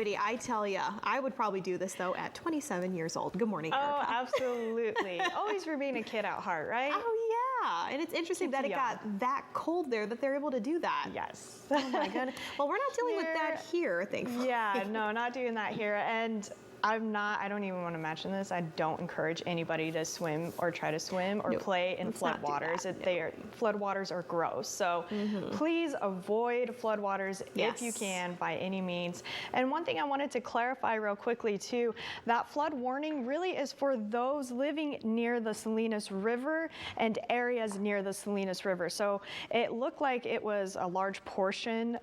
I tell ya, I would probably do this though at 27 years old. Good morning, Erica. Oh, absolutely. Always remain a kid at heart, right? Oh yeah, and it's interesting Keeps that you it got that cold there that they're able to do that. Yes. Oh my goodness. Well, we're not dealing with that here, thankfully. Yeah, no, not doing that here. And I don't even want to mention this. I don't encourage anybody to swim or try to swim or play in floodwaters. Floodwaters are gross. So please avoid floodwaters if you can by any means. And one thing I wanted to clarify real quickly too, that flood warning really is for those living near the Salinas River and areas near the Salinas River. So it looked like it was a large portion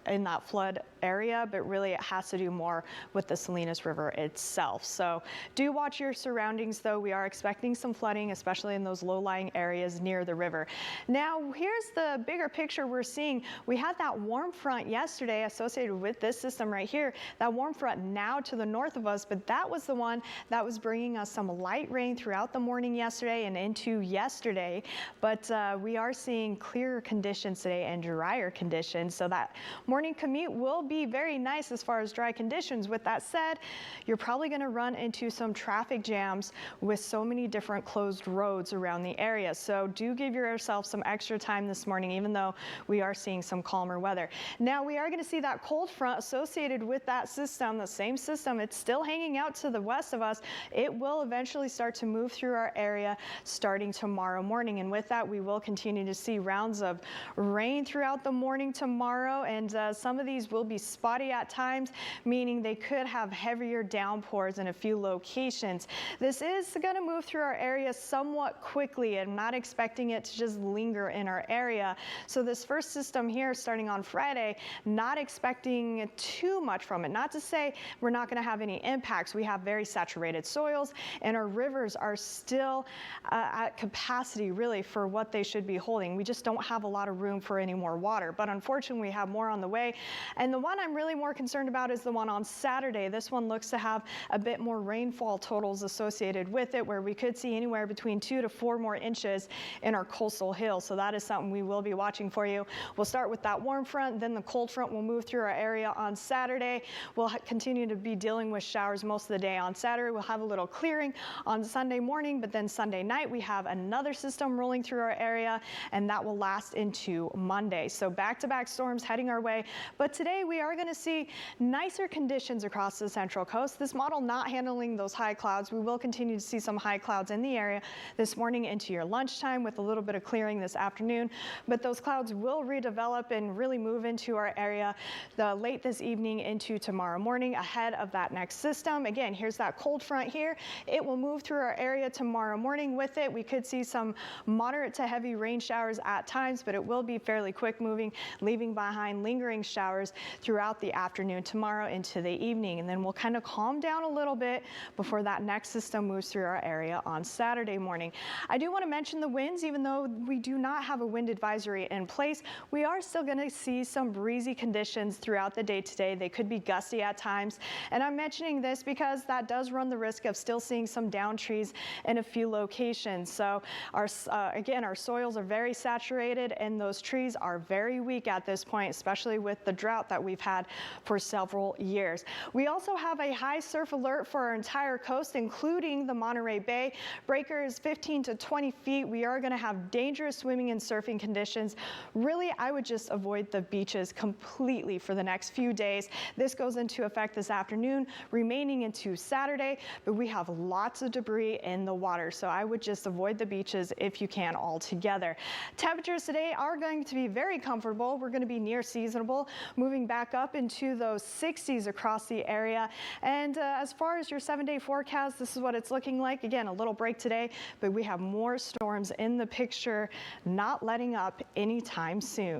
in that flood area, but really it has to do more with the Salinas River itself. So do watch your surroundings though. We are expecting some flooding, especially in those low-lying areas near the river. Now here's the bigger picture we're seeing. We had that warm front yesterday associated with this system right here. That warm front now to the north of us, but that was the one that was bringing us some light rain throughout the morning yesterday and into yesterday. But we are seeing clearer conditions today and drier conditions. So that morning commute will be very nice as far as dry conditions. With that said, you're probably going to run into some traffic jams with so many different closed roads around the area. So do give yourself some extra time this morning, even though we are seeing some calmer weather. Now we are going to see that cold front associated with that system, the same system. It's still hanging out to the west of us. It will eventually start to move through our area starting tomorrow morning. And with that, we will continue to see rounds of rain throughout the morning tomorrow. And some of these will be spotty at times, meaning they could have heavier downpours in a few locations. This is going to move through our area somewhat quickly. I'm not expecting it to just linger in our area. So this first system here starting on Friday, not expecting too much from it. Not to say we're not going to have any impacts. We have very saturated soils and our rivers are still at capacity really for what they should be holding. We just don't have a lot of room for any more water. But unfortunately, we have more on the way. And the one I'm really more concerned about is the one on Saturday. This one looks to have a bit more rainfall totals associated with it, where we could see anywhere between 2 to 4 more inches in our coastal hills. So that is something we will be watching for you. We'll start with that warm front, then the cold front will move through our area on Saturday. We'll continue to be dealing with showers most of the day on Saturday. We'll have a little clearing on Sunday morning, but then Sunday night we have another system rolling through our area, and that will last into Monday. So back-to-back storms heading our way. But today we are going to see nicer conditions across the Central Coast. This model not handling those high clouds. We will continue to see some high clouds in the area this morning into your lunchtime with a little bit of clearing this afternoon. But those clouds will redevelop and really move into our area late this evening into tomorrow morning ahead of that next system. Again, here's that cold front here. It will move through our area tomorrow morning. With it, we could see some moderate to heavy rain showers at times, but it will be fairly quick moving, leaving behind lingering showers throughout the afternoon tomorrow into the evening. And then we'll kind of calm down a little bit before that next system moves through our area on Saturday morning. I do want to mention the winds. Even though we do not have a wind advisory in place, we are still going to see some breezy conditions throughout the day today. They could be gusty at times. And I'm mentioning this because that does run the risk of still seeing some down trees in a few locations. So again, our soils are very saturated and those trees are very weak at this point, especially with the drought that we've had for several years. We also have a high surf alert for our entire coast, including the Monterey Bay. Breakers 15 to 20 feet. We are going to have dangerous swimming and surfing conditions. Really, I would just avoid the beaches completely for the next few days. This goes into effect this afternoon, remaining into Saturday, but we have lots of debris in the water, so I would just avoid the beaches if you can altogether. Temperatures today are going to be very comfortable. We're going to be near seasonable, moving back up into those 60s across the area. And as far as your 7-day forecast, this is what it's looking like. Again, a little break today, but we have more storms in the picture, not letting up anytime soon.